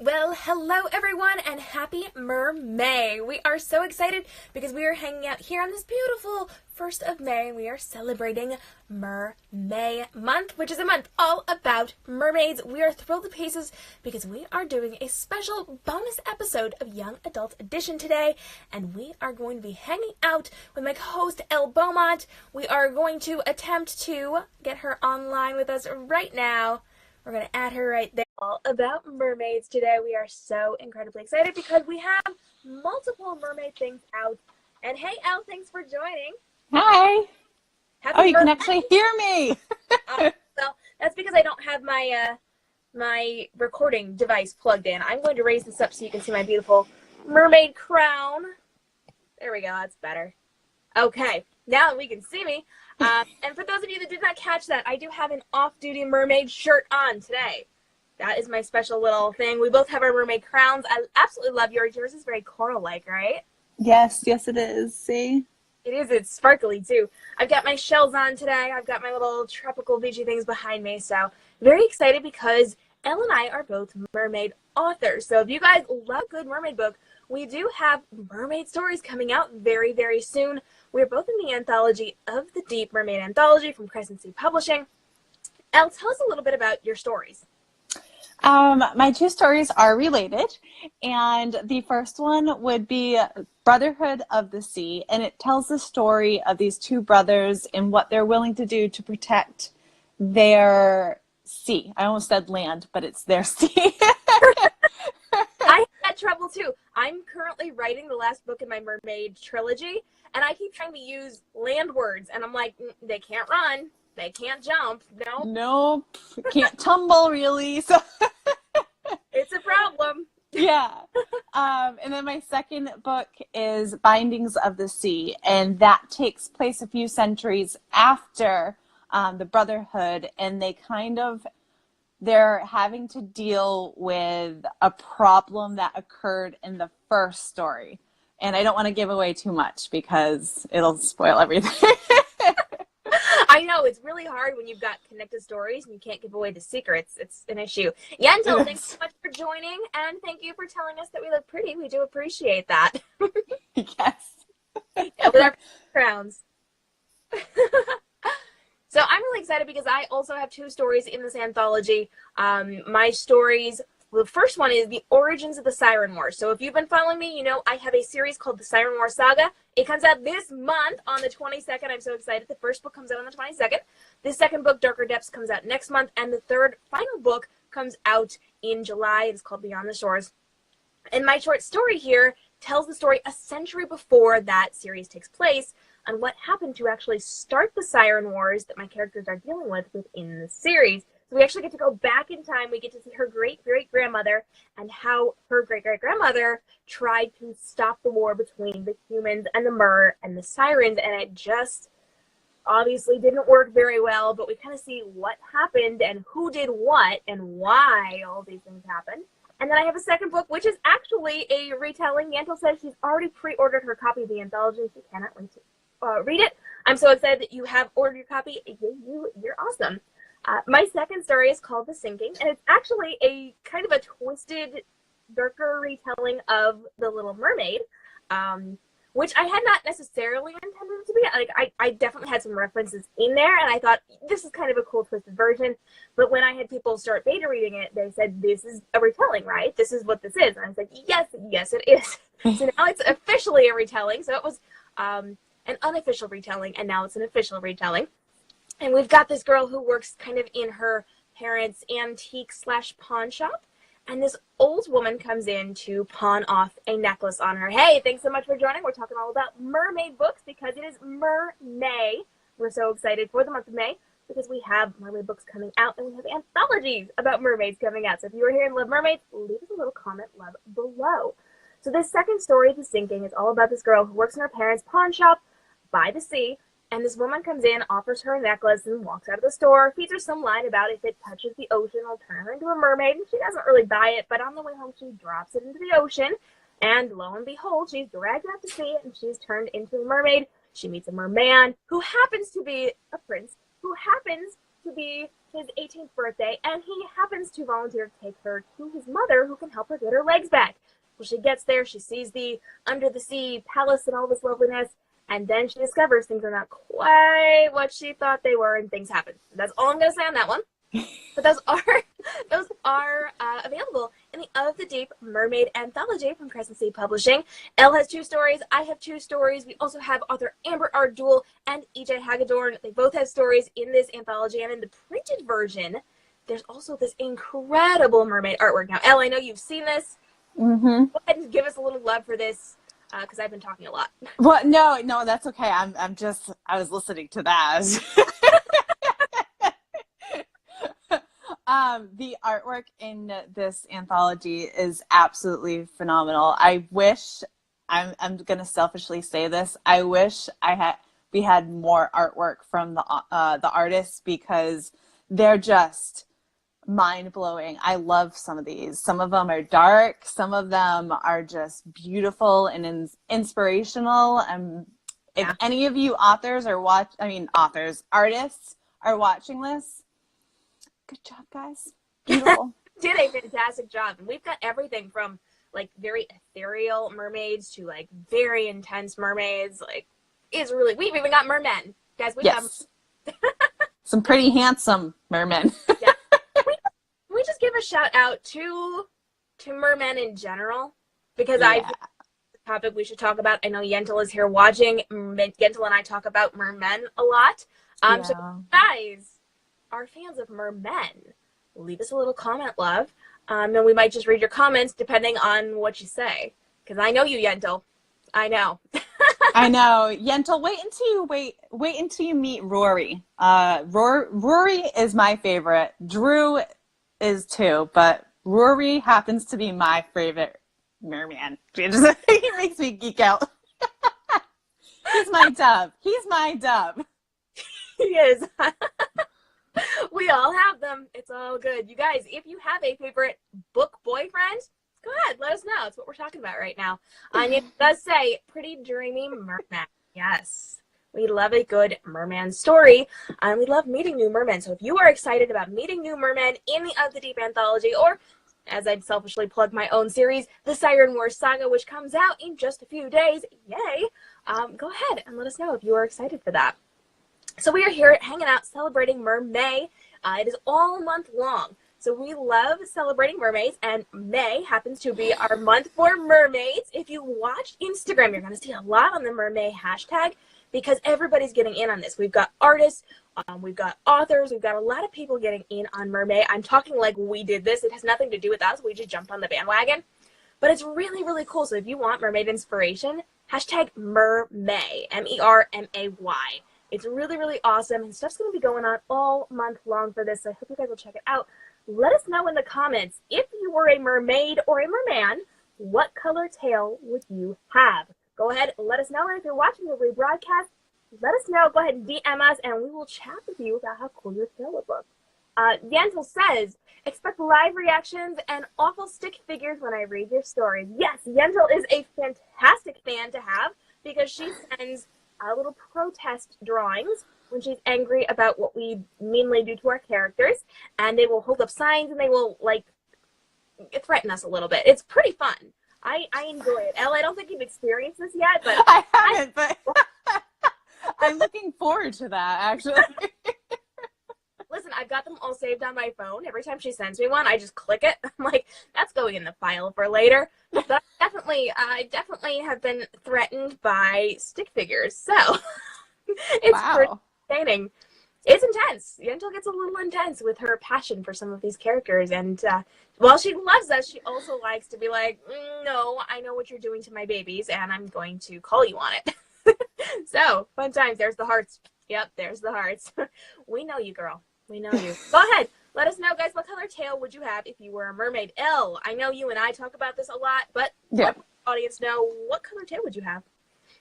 Well, hello everyone and happy MerMay. We are so excited because we are hanging out here on this beautiful 1st of May. We are celebrating MerMay month, which is a month all about mermaids. We are thrilled to pieces because we are doing a special bonus episode of Young Adult Edition today, and we are going to be hanging out with my co-host Elle Beaumont. We are going to attempt to get her online with us right now. We're going to add her right there. All about mermaids today. We are so incredibly excited because we have multiple mermaid things out. And hey, Elle, thanks for joining. Hi. Happy you can actually hear me. Well, that's because I don't have my my recording device plugged in. I'm going to raise this up so you can see my beautiful mermaid crown. There we go. That's better. Okay, now we can see me. And for those of you that did not catch that, I do have an off-duty mermaid shirt on today. That is my special little thing. We both have our mermaid crowns. I absolutely love yours. Yours is very coral-like, right? Yes, it is. See? It is. It's sparkly, too. I've got my shells on today. I've got my little tropical beachy things behind me. So very excited because Elle and I are both mermaid authors. So if you guys love a good mermaid book, we do have mermaid stories coming out very, very soon. We're both in the anthology of the Deep Mermaid Anthology from Crescent Sea Publishing. Elle, tell us a little bit about your stories. My two stories are related, and the first one would be Brotherhood of the Sea, and it tells the story of these two brothers and what they're willing to do to protect their sea. I almost said land, but it's their sea. I had trouble too. I'm currently writing the last book in my mermaid trilogy, and I keep trying to use land words, and I'm like, they can't run, they can't jump, Nope, can't tumble really. So it's a problem. Yeah. And then my second book is Bindings of the Sea, and that takes place a few centuries after the Brotherhood, and they're having to deal with a problem that occurred in the first story. And I don't want to give away too much because it'll spoil everything. I know, it's really hard when you've got connected stories and you can't give away the secrets. It's an issue. Yentel, thanks so much for joining, and thank you for telling us that we look pretty. We do appreciate that. Yes. Yeah, with our crowns. So I'm really excited because I also have two stories in this anthology. My stories, the first one is The Origins of the Siren War. So if you've been following me, you know I have a series called The Siren War Saga. It comes out this month on the 22nd. I'm so excited. The first book comes out on the 22nd. The second book, Darker Depths, comes out next month. And the third, final book comes out in July. It's called Beyond the Shores. And my short story here tells the story a century before that series takes place on what happened to actually start the Siren Wars that my characters are dealing with within the series. So we actually get to go back in time. We get to see her great-great-grandmother and how her great-great-grandmother tried to stop the war between the humans and the Mer and the Sirens, and it just obviously didn't work very well, but we kind of see what happened and who did what and why all these things happened. And then I have a second book, which is actually a retelling. Yantel says she's already pre-ordered her copy of the anthology. She cannot wait to read it. I'm so excited that you have ordered your copy. You're awesome. My second story is called The Sinking, and it's actually a kind of a twisted, darker retelling of The Little Mermaid, which I had not necessarily intended to be. Like, I definitely had some references in there, and I thought, this is kind of a cool twisted version. But when I had people start beta reading it, they said, this is a retelling, right? This is what this is. And I was like, yes, it is. So now it's officially a retelling. So it was an unofficial retelling, and now it's an official retelling. And we've got this girl who works kind of in her parents' antique/pawn shop, and this old woman comes in to pawn off a necklace on her. Hey, thanks so much for joining. We're talking all about mermaid books because it is MerMay. We're so excited for the month of May because we have mermaid books coming out, and we have anthologies about mermaids coming out. So if you are here and love mermaids, leave us a little comment love below. So this second story, The Sinking, is all about this girl who works in her parents' pawn shop by the sea. And this woman comes in, offers her a necklace, and walks out of the store, feeds her some line about if it touches the ocean, it'll turn her into a mermaid. And she doesn't really buy it, but on the way home, she drops it into the ocean. And lo and behold, she's dragged out to sea, and she's turned into a mermaid. She meets a merman who happens to be a prince, who happens to be his 18th birthday, and he happens to volunteer to take her to his mother, who can help her get her legs back. When she gets there, she sees the under the sea palace and all this loveliness, and then she discovers things are not quite what she thought they were, and things happen. That's all I'm going to say on that one. But those are available in the Of the Deep Mermaid Anthology from Crescent Sea Publishing. Elle has 2 stories. I have 2 stories. We also have author Amber Ardul and EJ Hagedorn. They both have stories in this anthology, and in the printed version, there's also this incredible mermaid artwork. Now, Elle, I know you've seen this. Mm-hmm. Go ahead and give us a little love for this, because I've been talking a lot. Well, no, that's okay. I was listening to that. The artwork in this anthology is absolutely phenomenal. I'm going to selfishly say this. I wish we had more artwork from the artists, because they're just mind-blowing. I love some of these. Some of them are dark. Some of them are just beautiful and inspirational. And if any of you artists are watching this, good job, guys. Beautiful. Did a fantastic job. And we've got everything from like very ethereal mermaids to like very intense mermaids. Like, we've even got mermen. Guys, we've got some pretty handsome mermen. Yeah. Can we just give a shout out to mermen in general? Because I think the topic we should talk about. I know Yentl is here watching. Yentl and I talk about mermen a lot. So guys are fans of mermen, leave us a little comment, love. And we might just read your comments depending on what you say. Because I know you, Yentl. I know. I know. Yentl, wait until you meet Rory. Rory is my favorite. Drew is too, but Rory happens to be my favorite merman. He makes me geek out. He's my dove. He is. We all have them. It's all good. You guys, if you have a favorite book boyfriend, go ahead. Let us know. That's what we're talking about right now. And it does say, pretty dreamy merman. Yes. We love a good merman story. And we love meeting new mermen. So if you are excited about meeting new mermen in the Of the Deep anthology, or as I'd selfishly plug my own series, the Siren War Saga, which comes out in just a few days, yay, go ahead and let us know if you are excited for that. So we are here hanging out celebrating MerMay. It is all month long. So we love celebrating mermaids, and May happens to be our month for mermaids. If you watch Instagram, you're going to see a lot on the MerMay hashtag, because everybody's getting in on this. We've got artists, we've got authors, we've got a lot of people getting in on MerMay. I'm talking like we did this. It has nothing to do with us. We just jumped on the bandwagon. But it's really, really cool. So if you want mermaid inspiration, hashtag MerMay, M-E-R-M-A-Y. It's really, really awesome, and stuff's going to be going on all month long for this, so I hope you guys will check it out. Let us know in the comments, if you were a mermaid or a merman, what color tail would you have? Go ahead and let us know, and if you're watching the rebroadcast, let us know. Go ahead and DM us, and we will chat with you about how cool your tail would look. Yentl says, expect live reactions and awful stick figures when I read your stories. Yes, Yentl is a fantastic fan to have, because she sends little protest drawings when she's angry about what we meanly do to our characters, and they will hold up signs and they will like threaten us a little bit. It's pretty fun. I enjoy it. Elle, I don't think you've experienced this yet, but I haven't, but I'm looking forward to that, actually. Listen, I've got them all saved on my phone. Every time she sends me one, I just click it. I'm like, that's going in the file for later. But I definitely have been threatened by stick figures. So it's pretty entertaining. It's intense. Yentl gets a little intense with her passion for some of these characters. And while she loves us, she also likes to be like, no, I know what you're doing to my babies, and I'm going to call you on it. So, fun times. There's the hearts. Yep, there's the hearts. We know you, girl. We know you. Go ahead. Let us know, guys, what color tail would you have if you were a mermaid? Elle, I know you and I talk about this a lot, but let the audience know, what color tail would you have?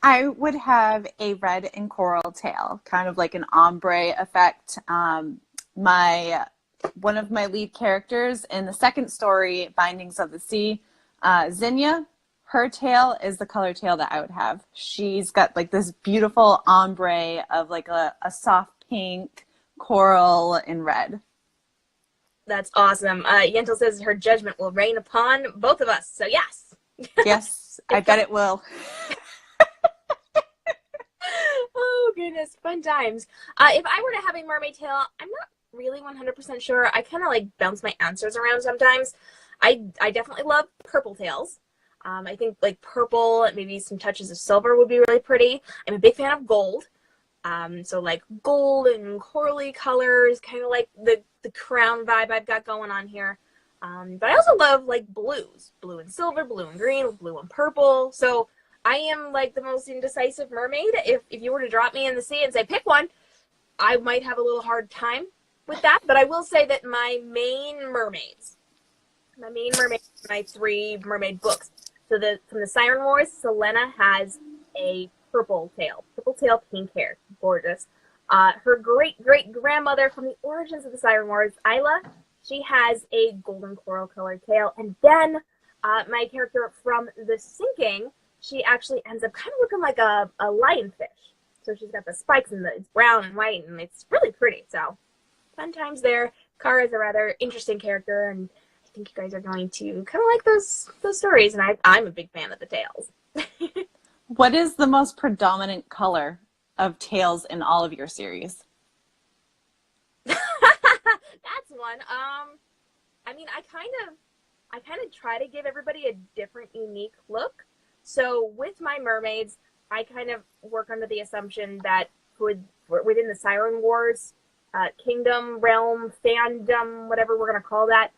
I would have a red and coral tail, kind of like an ombre effect. One of my lead characters in the second story, Bindings of the Sea, Zinnia, her tail is the color tail that I would have. She's got like this beautiful ombre of like a soft pink, coral, and red. That's awesome. Yentl says her judgment will reign upon both of us. So yes. Yes, I bet it will. Oh goodness, fun times. If I were to have a mermaid tail, I'm not really 100% sure. I kind of like bounce my answers around sometimes. I definitely love purple tails. I think like purple and maybe some touches of silver would be really pretty. I'm a big fan of gold. So like gold and corally colors, kind of like the crown vibe I've got going on here. But I also love like blues, blue and silver, blue and green, blue and purple. So I am like the most indecisive mermaid. If you were to drop me in the sea and say pick one, I might have a little hard time with that. But I will say that my main mermaids, my 3 mermaid books. So from the Siren Wars, Selena has a purple tail, pink hair, gorgeous. Her great-great-grandmother from the origins of the Siren Wars, Isla, she has a golden coral colored tail. And then my character from The Sinking, she actually ends up kind of looking like a lionfish. So she's got the spikes and it's brown and white and it's really pretty. So fun times there. Kara is a rather interesting character, and I think you guys are going to kind of like those stories. And I'm a big fan of the tails. What is the most predominant color of tails in all of your series? That's one. I mean, I kind of try to give everybody a different, unique look. So with my mermaids, I kind of work under the assumption that within the Siren Wars kingdom, realm, fandom, whatever we're going to call that,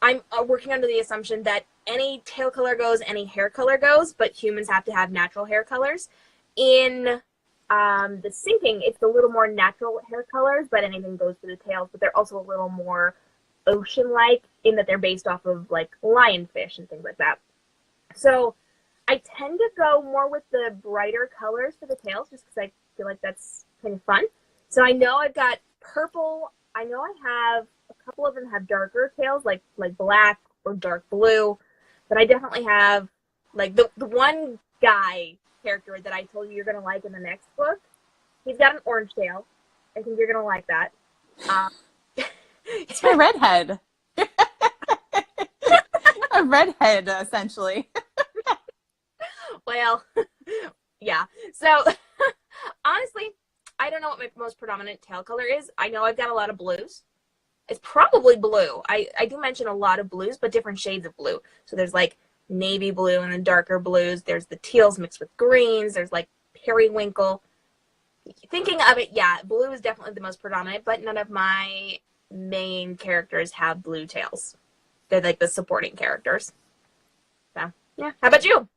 I'm working under the assumption that any tail color goes, any hair color goes, but humans have to have natural hair colors. In The Sinking, it's a little more natural hair colors, but anything goes for the tails, but they're also a little more ocean-like in that they're based off of like lionfish and things like that. So I tend to go more with the brighter colors for the tails just because I feel like that's kind of fun. So I know I've got purple. I know I have a couple of them have darker tails, like black or dark blue. But I definitely have like the one guy character that I told you you're gonna like in the next book. He's got an orange tail. I think you're gonna like that. It's my redhead. A redhead, essentially. Well, yeah. So honestly, I don't know what my most predominant tail color is. I know I've got a lot of blues. It's probably blue. I do mention a lot of blues, but different shades of blue. So there's like navy blue and then darker blues. There's the teals mixed with greens. There's like periwinkle. Thinking of it, yeah, blue is definitely the most predominant, but none of my main characters have blue tails. They're like the supporting characters. So, yeah. How about you?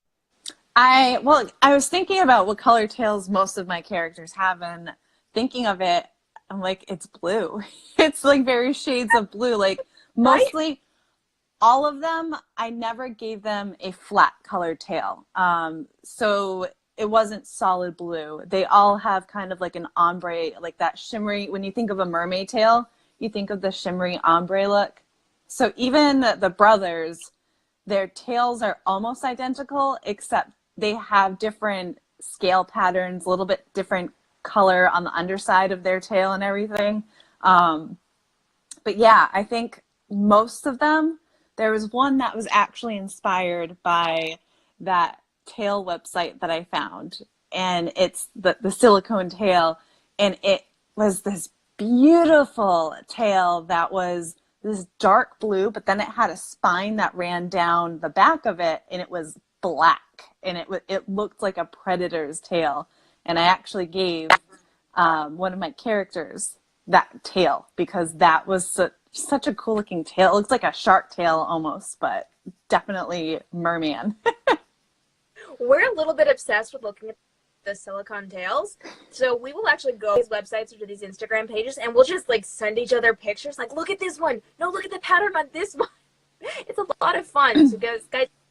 I was thinking about what color tails most of my characters have, and thinking of it, I'm like, it's blue. It's like very shades of blue. Like mostly all of them, I never gave them a flat colored tail. So it wasn't solid blue. They all have kind of like an ombre, like that shimmery. When you think of a mermaid tail, you think of the shimmery ombre look. So even the brothers, their tails are almost identical, except they have different scale patterns, a little bit different color on the underside of their tail and everything. But yeah, I think most of them, there was one that was actually inspired by that tail website that I found. And it's the silicone tail. And it was this beautiful tail that was this dark blue, but then it had a spine that ran down the back of it, and it was black. And it looked like a predator's tail. And I actually gave one of my characters that tail because that was such a cool looking tail. It looks like a shark tail almost, but definitely merman. We're a little bit obsessed with looking at the silicone tails. So we will actually go to these websites or to these Instagram pages and we'll just like send each other pictures like, look at this one. No, look at the pattern on this one. It's a lot of fun. So guys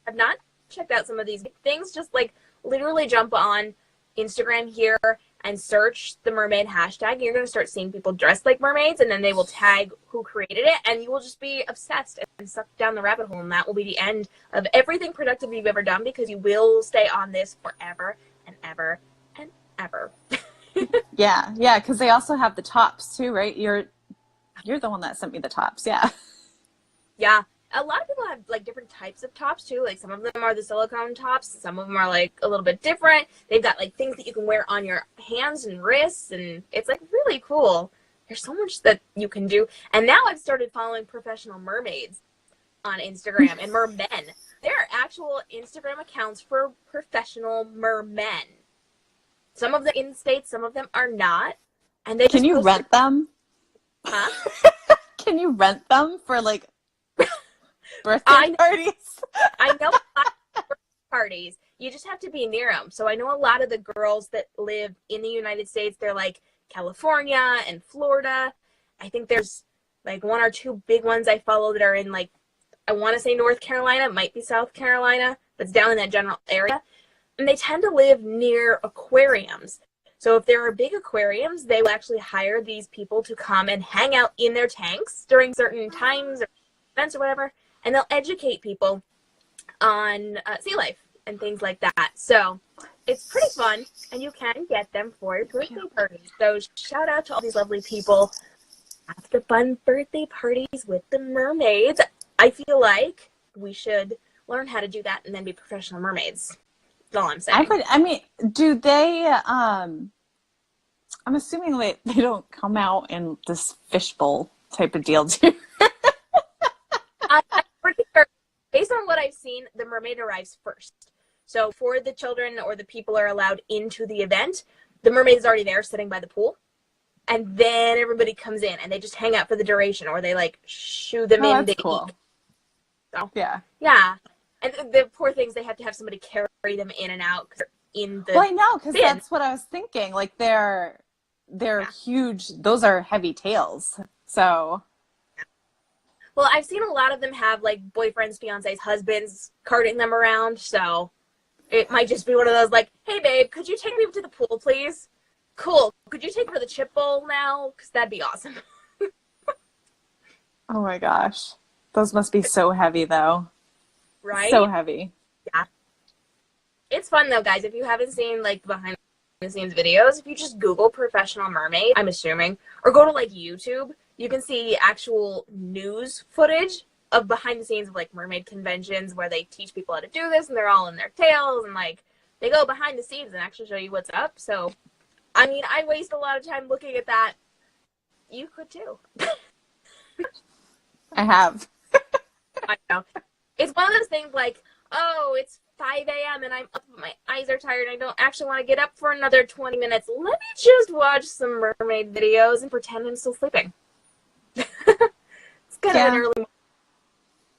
have not checked out some of these things, just like literally jump on Instagram here and search the mermaid hashtag. You're going to start seeing people dressed like mermaids, and then they will tag who created it, and you will just be obsessed and sucked down the rabbit hole, and that will be the end of everything productive you've ever done because you will stay on this forever and ever and ever. Yeah, yeah, because they also have the tops too, right? You're the one that sent me the tops, yeah. Yeah. A lot of people have like different types of tops too. Like some of them are the silicone tops, some of them are like a little bit different. They've got like things that you can wear on your hands and wrists, and it's like really cool. There's so much that you can do. And now I've started following professional mermaids on Instagram and mermen. There are actual Instagram accounts for professional mermen. Some of them in states, some of them are not. And they Can just you post, rent them? huh? Can you rent them for like birthday I parties? I know a lot of parties. You just have to be near them. So I know a lot of the girls that live in the United States, they're like California and Florida. I think there's like one or two big ones I follow that are in like, I want to say North Carolina, it might be South Carolina, but it's down in that general area. And they tend to live near aquariums. So if there are big aquariums, they will actually hire these people to come and hang out in their tanks during certain times or events or whatever, and they'll educate people on sea life and things like that. So it's pretty fun, and you can get them for your birthday parties. So shout out to all these lovely people. Have the fun birthday parties with the mermaids. I feel like we should learn how to do that and then be professional mermaids. That's all I'm saying. I mean, do they, I'm assuming they don't come out in this fishbowl type of deal, too. I'm pretty sure, based on what I've seen, the mermaid arrives first. So before the children or the people are allowed into the event, the mermaid is already there sitting by the pool. And then everybody comes in and they just hang out for the duration, or they like shoo them in. That's They cool. eat. So, Yeah. yeah. And the poor things, they have to have somebody carry them in and out because they're in the Well, I know, because bin. that's what I was thinking. Like they're huge. Those are heavy tails. So. Well, I've seen a lot of them have like boyfriends, fiancés, husbands carting them around. So it might just be one of those like, hey, babe, could you take me to the pool, please? Cool. Could you take me to the chip bowl now? Because that'd be awesome. Oh my gosh. Those must be so heavy, though. Right? So heavy. Yeah. It's fun, though, guys. If you haven't seen like behind the scenes videos, if you just Google professional mermaid, I'm assuming, or go to like YouTube, you can see actual news footage of behind the scenes of like mermaid conventions where they teach people how to do this and they're all in their tails and like they go behind the scenes and actually show you what's up. So, I mean, I waste a lot of time looking at that. You could too. I have. I know. It's one of those things like, oh, it's 5 a.m. and I'm up, my eyes are tired, and I don't actually want to get up for another 20 minutes. Let me just watch some mermaid videos and pretend I'm still sleeping. It's kind of an early.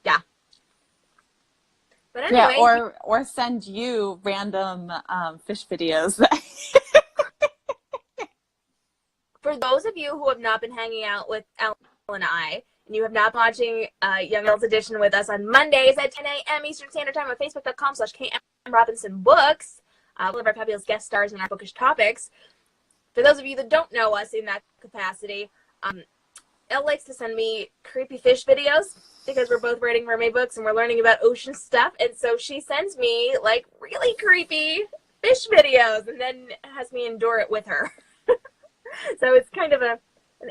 Yeah. But anyway. Yeah, or send you random fish videos. For those of you who have not been hanging out with Elle and I, and you have not been watching Young Adults Edition with us on Mondays at 10 a.m. Eastern Standard Time on Facebook.com/k.m.robinson.books, one of our fabulous guest stars in our bookish topics. For those of you that don't know us in that capacity, Elle likes to send me creepy fish videos because we're both writing mermaid books and we're learning about ocean stuff. And so she sends me like really creepy fish videos and then has me endure it with her. So it's kind of an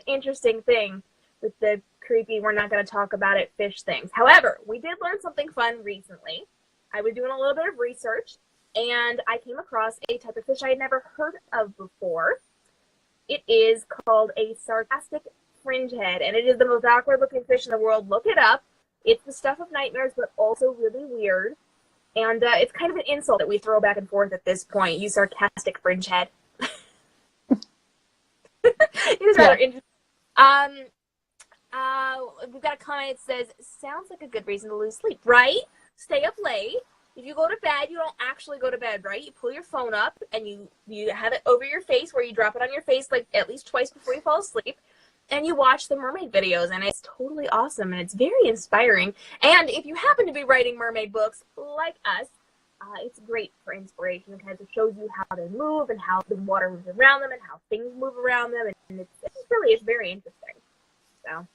interesting thing with the creepy, we're not going to talk about it fish things. However, we did learn something fun recently. I was doing a little bit of research and I came across a type of fish I had never heard of before. It is called a sarcastic fringehead, and it is the most awkward looking fish in the world. Look it up. It's the stuff of nightmares, but also really weird. And it's kind of an insult that we throw back and forth at this point. You sarcastic fringehead. It is rather interesting. We've got a comment that says, sounds like a good reason to lose sleep, right? Stay up late. If you go to bed, you don't actually go to bed, right? You pull your phone up and you have it over your face, where you drop it on your face like at least twice before you fall asleep. And you watch the mermaid videos, and it's totally awesome, and it's very inspiring. And if you happen to be writing mermaid books like us, it's great for inspiration because it shows you how they move and how the water moves around them and how things move around them. And it's very interesting. So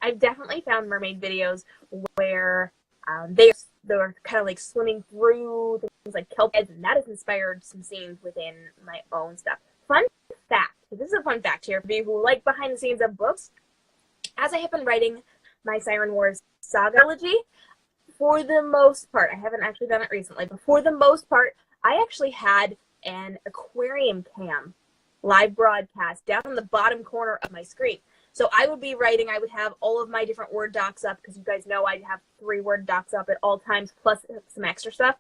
I've definitely found mermaid videos where they're kind of like swimming through things like kelp heads, and that has inspired some scenes within my own stuff. fun fact, this is a fun fact here for people who like behind the scenes of books. As I have been writing my Siren Wars saga trilogy, for the most part, I haven't actually done it recently, but for the most part, I actually had an aquarium cam live broadcast down in the bottom corner of my screen. So I would be writing, I would have all of my different Word docs up, because you guys know I have 3 Word docs up at all times, plus some extra stuff.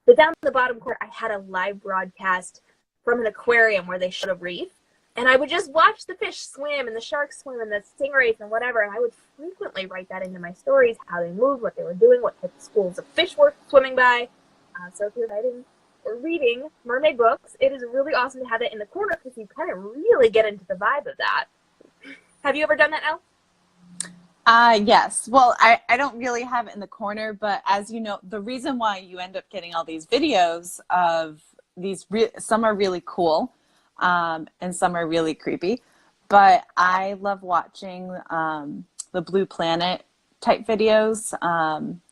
But down in the bottom corner, I had a live broadcast from an aquarium where they showed a reef. And I would just watch the fish swim and the sharks swim and the stingrays and whatever. And I would frequently write that into my stories, how they moved, what they were doing, what type of schools of fish were swimming by. So if you're writing or reading mermaid books, it is really awesome to have it in the corner, because you kind of really get into the vibe of that. Have you ever done that, Elle? Yes. Well, I don't really have it in the corner, but as you know, the reason why you end up getting all these videos of these, some are really cool, and some are really creepy, but I love watching the Blue Planet type videos.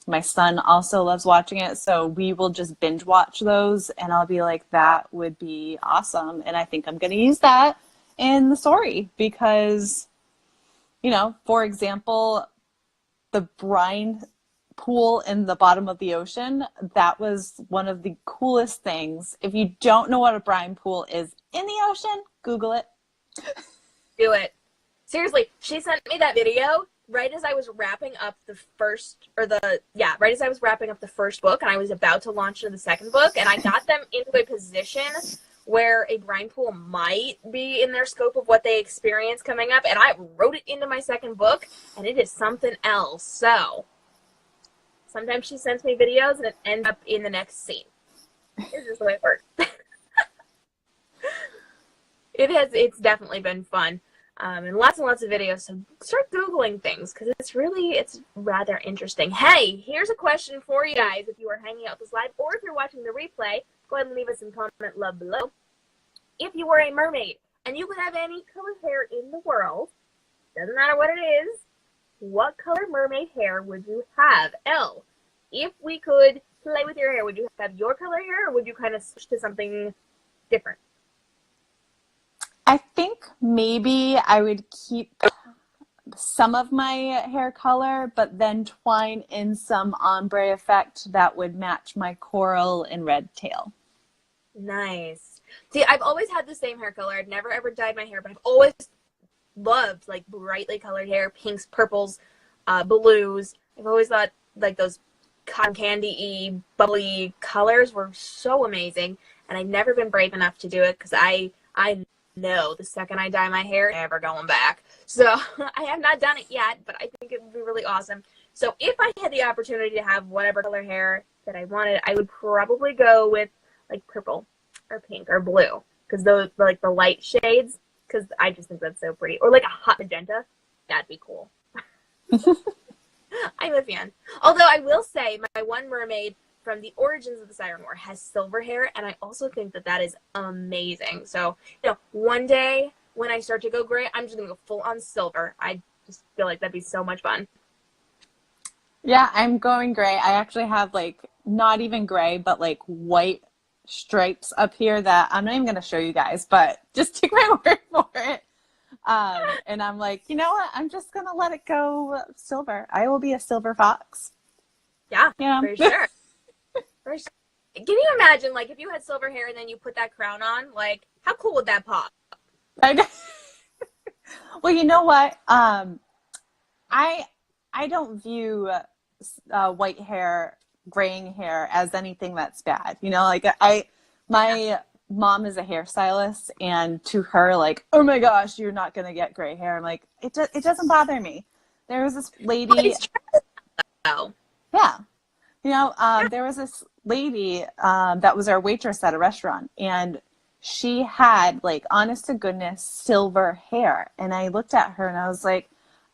My son also loves watching it, so we will just binge watch those, and I'll be like, that would be awesome. And I think I'm going to use that in the story because, you know, for example, the brine pool in the bottom of the ocean, that was one of the coolest things. If you don't know what a brine pool is in the ocean, Google it. Do it. Seriously, she sent me that video right as I was wrapping up right as I was wrapping up the first book, and I was about to launch into the second book, and I got them into a position where a brine pool might be in their scope of what they experience coming up, and I wrote it into my second book, and it is something else. So sometimes she sends me videos and it ends up in the next scene. It's just the way it works. It's definitely been fun. And lots of videos, so start Googling things, because it's rather interesting. Hey, here's a question for you guys if you are hanging out this live, or if you're watching the replay, go ahead and leave us some comment love below. If you were a mermaid and you could have any color hair in the world, doesn't matter what it is, what color mermaid hair would you have? Elle, if we could play with your hair, would you have your color hair, or would you kind of switch to something different? I think maybe I would keep some of my hair color, but then twine in some ombre effect that would match my coral and red tail. Nice. See, I've always had the same hair color. I've never ever dyed my hair, but I've always loved like brightly colored hair, pinks, purples, blues. I've always thought like those cotton candy-y, bubbly colors were so amazing, and I've never been brave enough to do it, because I know the second I dye my hair, never going back. So I have not done it yet, but I think it would be really awesome. So if I had the opportunity to have whatever color hair that I wanted, I would probably go with like purple or pink or blue, because those are like the light shades, because I just think that's so pretty. Or like a hot magenta. That'd be cool. I'm a fan. Although I will say my one mermaid from the origins of the Siren War has silver hair, and I also think that that is amazing. So, you know, one day when I start to go gray, I'm just going to go full on silver. I just feel like that'd be so much fun. Yeah, I'm going gray. I actually have like not even gray, but like white stripes up here that I'm not even going to show you guys, but just take my word for it. And I'm like, you know what? I'm just going to let it go silver. I will be a silver fox. Yeah, Yeah. for sure. For sure. Can you imagine, like, if you had silver hair and then you put that crown on? Like, how cool would that pop? I know. Well, you know what? I don't view white hair, graying hair as anything that's bad. You know, like my mom is a hairstylist, and to her, like, oh my gosh, you're not gonna get gray hair. I'm like, it doesn't bother me. There was this lady. But it's true, though. Yeah. You know, there was this lady that was our waitress at a restaurant, and she had, like, honest to goodness, silver hair. And I looked at her and I was like,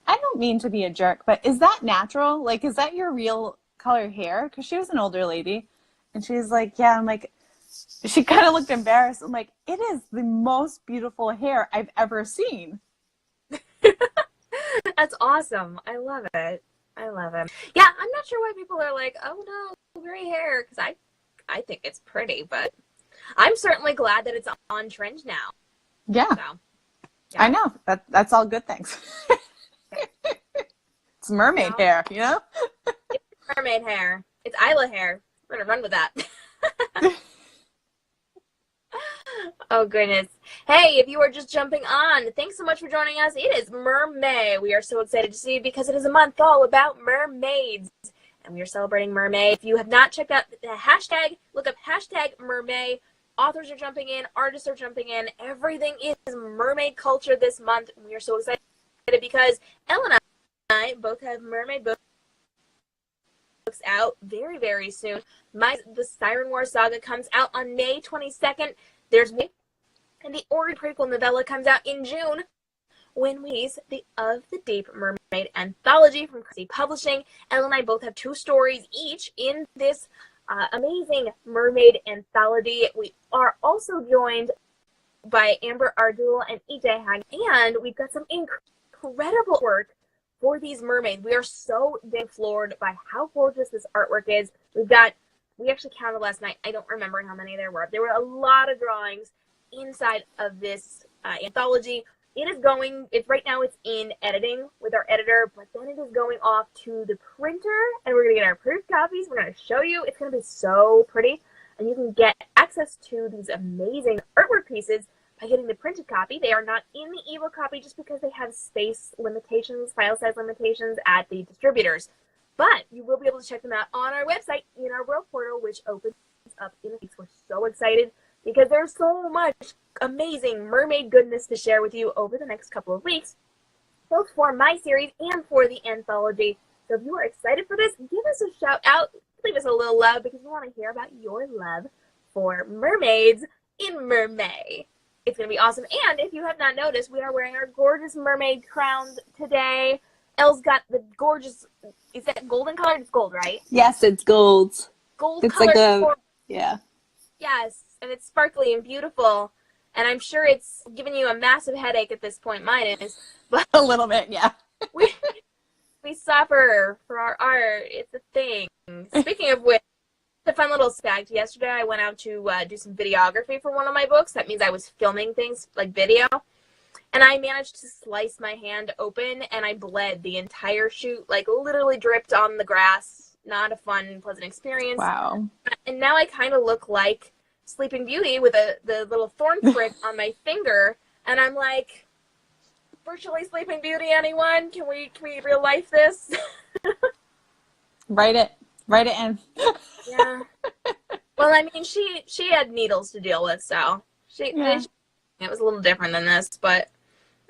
I don't mean to be a jerk, but is that natural? Like, is that your real color hair? Because she was an older lady. And she was like, yeah. I'm like, she kind of looked embarrassed. I'm like, it is the most beautiful hair I've ever seen. That's awesome. I love it. I love it. Yeah, I'm not sure why people are like, oh no, gray hair, because I think it's pretty, but I'm certainly glad that it's on trend now. Yeah, So, yeah. I know. That's all good things. It's mermaid No, hair, you know? it's mermaid hair. It's Isla hair. We're gonna run with that. Oh goodness. Hey, if you are just jumping on, thanks so much for joining us. It is MerMay. We are so excited to see you because it is a month all about mermaids. And we are celebrating MerMay. If you have not checked out the hashtag, look up hashtag MerMay. Authors are jumping in, artists are jumping in. Everything is mermaid culture this month. And we are so excited because Elle and I both have mermaid books out very, very soon. The Siren War saga comes out on May 22nd. There's me. And the Ori prequel novella comes out in June when we release the Of the Deep Mermaid anthology from Christie Publishing. Elle and I both have 2 stories each in this amazing mermaid anthology. We are also joined by Amber Ardul and EJ Hag, and we've got some incredible work for these mermaids. We are so floored by how gorgeous this artwork is. We actually counted last night. I don't remember how many there were. There were a lot of drawings inside of this anthology. Right now it's in editing with our editor, but then it is going off to the printer, and we're going to get our proof copies. We're going to show you. It's going to be so pretty, and you can get access to these amazing artwork pieces by getting the printed copy. They are not in the ebook copy just because they have space limitations, file size limitations at the distributors. But you will be able to check them out on our website in our world portal, which opens up in a week. We're so excited because there's so much amazing mermaid goodness to share with you over the next couple of weeks, both for my series and for the anthology. So if you are excited for this, give us a shout out, leave us a little love, because we want to hear about your love for mermaids in MerMay. It's going to be awesome. And if you have not noticed, we are wearing our gorgeous mermaid crowns today. Elle's got the gorgeous, is that golden colored? It's gold, right? Yes, it's gold. Gold It's colored. like yeah. Yes, and it's sparkly and beautiful. And I'm sure it's giving you a massive headache at this point. Mine is. But A little bit, yeah. we suffer for our art. It's a thing. Speaking of which, a fun little fact. Yesterday I went out to do some videography for one of my books. That means I was filming things like video. And I managed to slice my hand open, and I bled the entire shoot, like literally dripped on the grass. Not a fun, pleasant experience. Wow. And now I kind of look like Sleeping Beauty with the little thorn prick on my finger. And I'm like, virtually Sleeping Beauty, anyone? Can we real life this? Write it in. Yeah. Well, I mean, she had needles to deal with, so it was a little different than this, but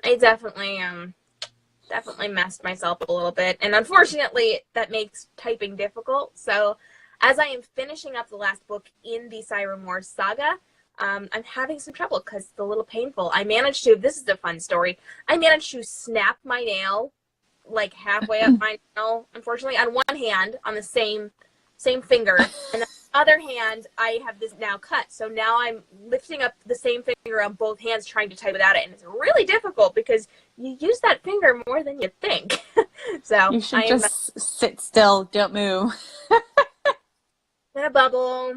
I definitely messed myself up a little bit, and unfortunately that makes typing difficult. So as I am finishing up the last book in the Siren War saga, I'm having some trouble because it's a little painful. This is a fun story, I managed to snap my nail like halfway up my nail, unfortunately, on one hand, on the same finger, and the other hand I have this now cut. So now I'm lifting up the same finger on both hands trying to type without it, and it's really difficult because you use that finger more than you think. So You should just sit still, don't move. in a bubble.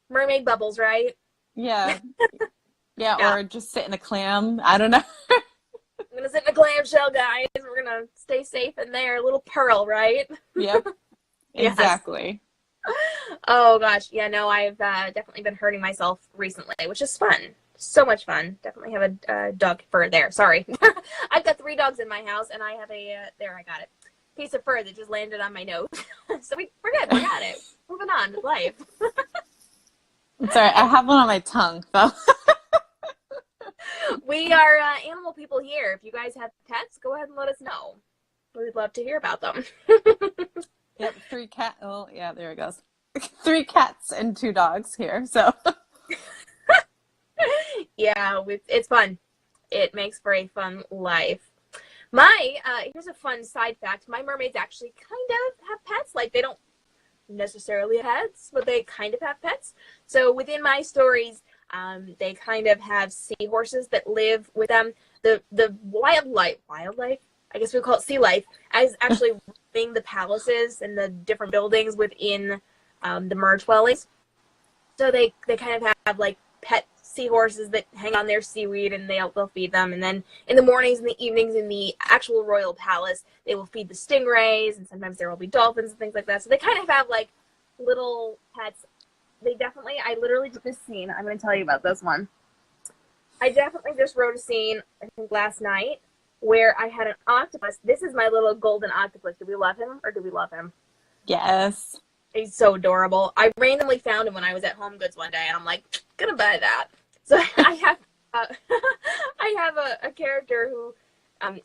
Mermaid bubbles, right? Yeah. Yeah, or just sit in a clam. I don't know. I'm gonna sit in a clamshell, guys. We're gonna stay safe in there. A little pearl, right? Yep. Yes. Exactly. Oh gosh, yeah, no, I've definitely been hurting myself recently, which is fun. So much fun. Definitely have a dog fur there. Sorry. I've got 3 dogs in my house, and I have there, I got it. Piece of fur that just landed on my nose. So we're good. We got it. Moving on with life. Sorry, I have one on my tongue, though. We are animal people here. If you guys have pets, go ahead and let us know. We'd love to hear about them. Yep, 3 cats. Oh, yeah, there it goes. 3 cats and 2 dogs here, so. Yeah, it's fun. It makes for a fun life. Here's a fun side fact. My mermaids actually kind of have pets. Like, they don't necessarily have pets, but they kind of have pets. So within my stories, they kind of have seahorses that live with them. The wildlife, I guess we call it sea life, as actually running the palaces and the different buildings within the merge dwellings. So they kind of have like pet seahorses that hang on their seaweed, and they'll feed them. And then in the mornings and the evenings in the actual royal palace, they will feed the stingrays, and sometimes there will be dolphins and things like that. So they kind of have like little pets. I literally took this scene. I'm going to tell you about this one. I definitely just wrote a scene, I think last night, where I had an octopus. This is my little golden octopus. Do we love him or do we love him? Yes. He's so adorable. I randomly found him when I was at Home Goods one day, and I'm like, gonna buy that. So I have a character who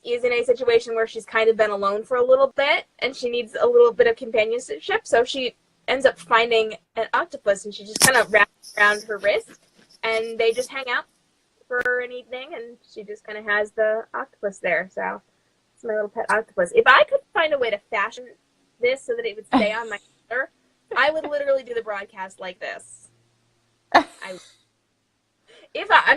is in a situation where she's kind of been alone for a little bit, and she needs a little bit of companionship. So she ends up finding an octopus, and she just kind of wraps it around her wrist, and they just hang out for an evening, and she just kind of has the octopus there. So it's my little pet octopus. If I could find a way to fashion this so that it would stay on my shoulder, I would literally do the broadcast like this. I'm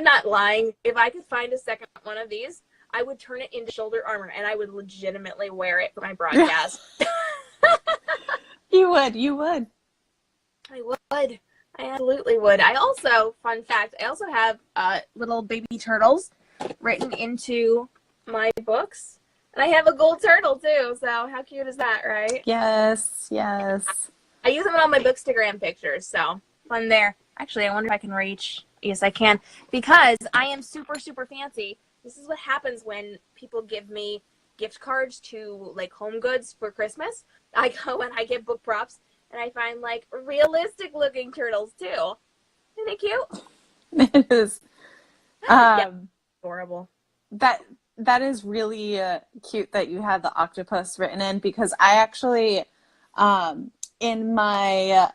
not lying, if I could find a second one of these, I would turn it into shoulder armor, and I would legitimately wear it for my broadcast. You would. I would. I absolutely would. I also, fun fact, I also have little baby turtles written into my books. And I have a gold turtle, too. So how cute is that, right? Yes. I use them in all my Bookstagram pictures, so fun there. Actually, I wonder if I can reach. Yes, I can. Because I am super, super fancy. This is what happens when people give me gift cards to, like, Home Goods for Christmas. I go and I get book props, and I find, like, realistic-looking turtles, too. Isn't it cute? It is. Yeah, adorable. That is really cute that you have the octopus written in, because I actually, in my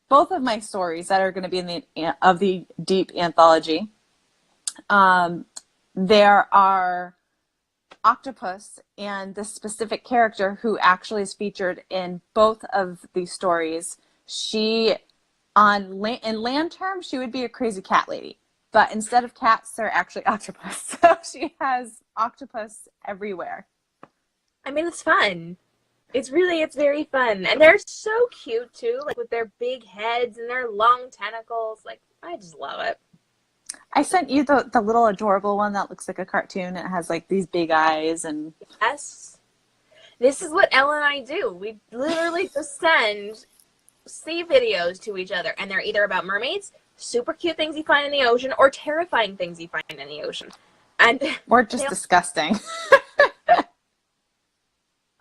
both of my stories that are going to be in the Deep anthology, there are octopus and the specific character who actually is featured in both of these stories. In land terms, she would be a crazy cat lady. But instead of cats, they're actually octopus. So she has octopus everywhere. I mean, it's fun. It's very fun. And they're so cute, too, like with their big heads and their long tentacles. Like, I just love it. I sent you the little adorable one that looks like a cartoon. It has like these big eyes and... Yes. This is what Elle and I do. We literally just send sea videos to each other. And they're either about mermaids, super cute things you find in the ocean, or terrifying things you find in the ocean. Or just disgusting.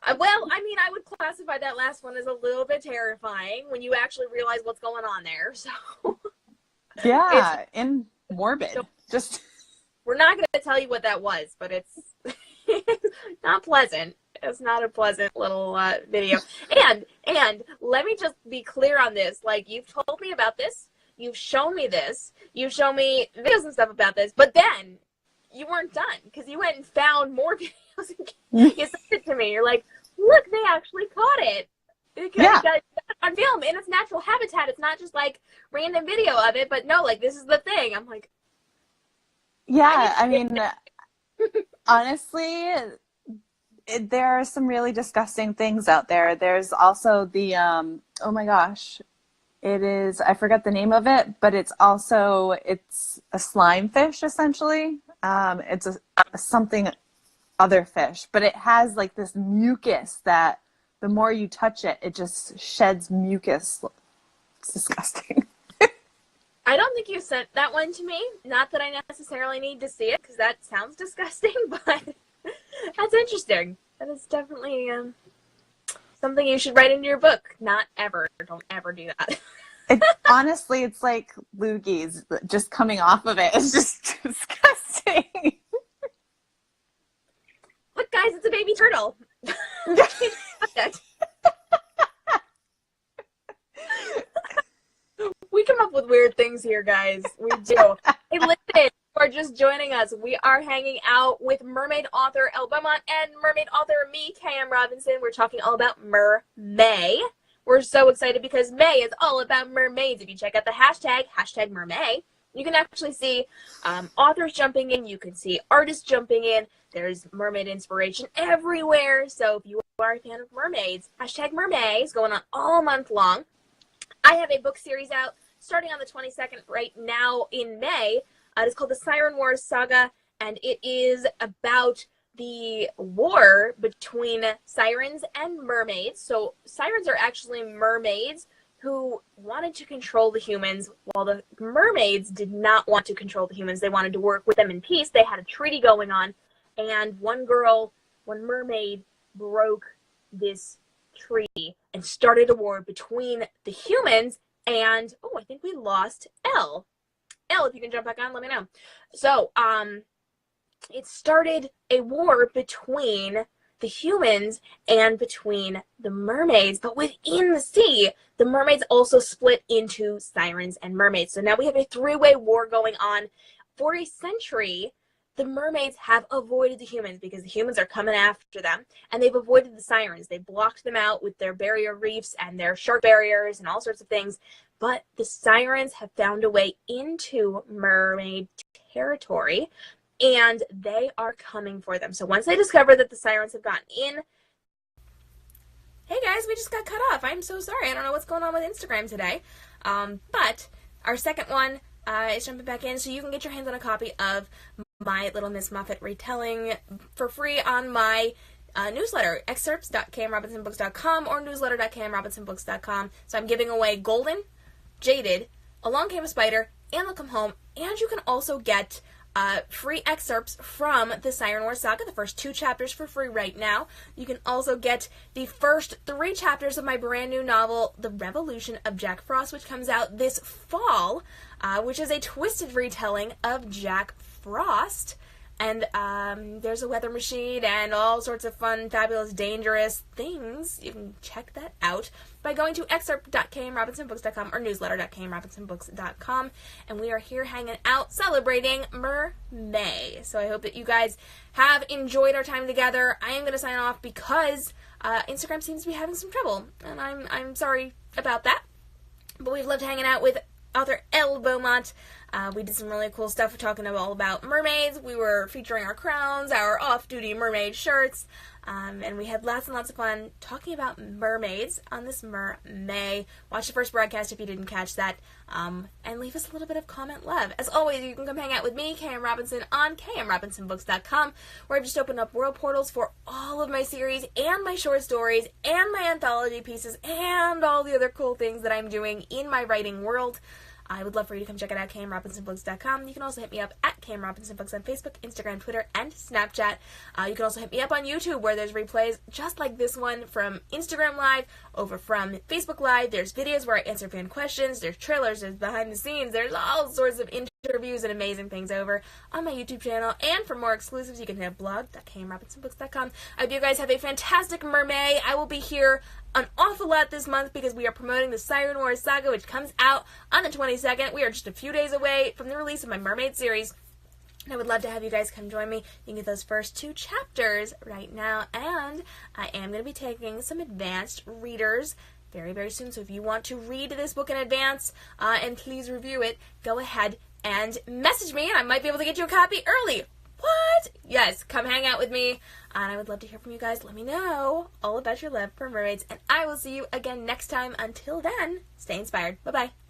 Well, I mean, I would classify that last one as a little bit terrifying when you actually realize what's going on there. So yeah, and morbid. We're not going to tell you what that was, but it's not pleasant. It's not a pleasant little video. And let me just be clear on this. Like, you've told me about this. You've shown me this. You've shown me videos and stuff about this. But then you weren't done, because you went and found more videos and you sent it to me. You're like, look, they actually caught it. Yeah. Got it on film in its natural habitat. It's not just like random video of it, but no, like, this is the thing. I'm like, yeah, I mean, honestly, there are some really disgusting things out there. There's also the, oh my gosh, I forget the name of it, but it's a slime fish, essentially. It's a something other fish, but it has like this mucus that the more you touch it, it just sheds mucus. It's disgusting. I don't think you sent that one to me. Not that I necessarily need to see it, because that sounds disgusting, but that's interesting. That is definitely something you should write into your book. Not ever. Don't ever do that. Honestly, it's like loogies just coming off of it. It's just disgusting. Look, guys, it's a baby turtle. We come up with weird things here, guys. We do. Hey, listen, if you are just joining us, we are hanging out with mermaid author Elle Beaumont and mermaid author me, K.m. Robinson. We're talking all about MerMay. We're so excited because May is all about mermaids. If you check out the hashtag #MerMay, you can actually see authors jumping in. You can see artists jumping in. There's mermaid inspiration everywhere. So if you are a fan of mermaids, #MerMay is going on all month long. I have a book series out, starting on the 22nd right now in May. It is called the Siren Wars Saga, and it is about the war between sirens and mermaids. So sirens are actually mermaids who wanted to control the humans, while the mermaids did not want to control the humans. They wanted to work with them in peace. They had a treaty going on, and one mermaid broke this treaty and started a war between the humans and, oh, I think we lost Elle. Elle, if you can jump back on, let me know. So, it started a war between the humans and between the mermaids, but within the sea, the mermaids also split into sirens and mermaids. So now we have a three-way war going on. For a century, the mermaids have avoided the humans because the humans are coming after them, and they've avoided the sirens. They blocked them out with their barrier reefs and their shark barriers and all sorts of things, but the sirens have found a way into mermaid territory, and they are coming for them. So once they discover that the sirens have gotten in... Hey guys, we just got cut off. I'm so sorry. I don't know what's going on with Instagram today. But our second one is jumping back in, so you can get your hands on a copy of my Little Miss Muffet retelling for free on my newsletter, excerpts.k.m.robinsonbooks.com or newsletter.k.m.robinsonbooks.com. So I'm giving away Golden, Jaded, Along Came a Spider, and They'll Come Home, and you can also get free excerpts from the Siren Wars Saga, the first 2 chapters for free right now. You can also get the first 3 chapters of my brand new novel, The Revolution of Jack Frost, which comes out this fall, which is a twisted retelling of Jack Frost. And there's a weather machine and all sorts of fun, fabulous, dangerous things. You can check that out by going to excerpt.k.m.robinsonbooks.com or newsletter.k.m.robinsonbooks.com. And we are here hanging out celebrating MerMay. So I hope that you guys have enjoyed our time together. I am going to sign off because Instagram seems to be having some trouble. And I'm sorry about that. But we've loved hanging out with author Elle Beaumont. We did some really cool stuff. We're talking all about mermaids. We were featuring our crowns, our off-duty mermaid shirts, and we had lots and lots of fun talking about mermaids on this MerMay. Watch the first broadcast if you didn't catch that, and leave us a little bit of comment love. As always, you can come hang out with me, K.M. Robinson, on k.m.robinsonbooks.com, where I've just opened up world portals for all of my series and my short stories and my anthology pieces and all the other cool things that I'm doing in my writing world. I would love for you to come check it out, k.m.robinsonbooks.com. You can also hit me up at k.m.robinsonbooks on Facebook, Instagram, Twitter, and Snapchat. You can also hit me up on YouTube, where there's replays just like this one from Instagram Live, over from Facebook Live. There's videos where I answer fan questions. There's trailers. There's behind the scenes. There's all sorts of interviews and amazing things over on my YouTube channel. And for more exclusives, you can hit blog.k.m.robinsonbooks.com. I hope you guys have a fantastic MerMay. I will be here an awful lot this month because we are promoting the Siren Wars Saga, which comes out on the 22nd. We are just a few days away from the release of my mermaid series. And I would love to have you guys come join me. You can get those first 2 chapters right now. And I am going to be taking some advanced readers very, very soon. So if you want to read this book in advance and please review it, go ahead and message me, and I might be able to get you a copy early. What? Yes, come hang out with me, and I would love to hear from you guys. Let me know all about your love for mermaids, and I will see you again next time. Until then, stay inspired. Bye-bye.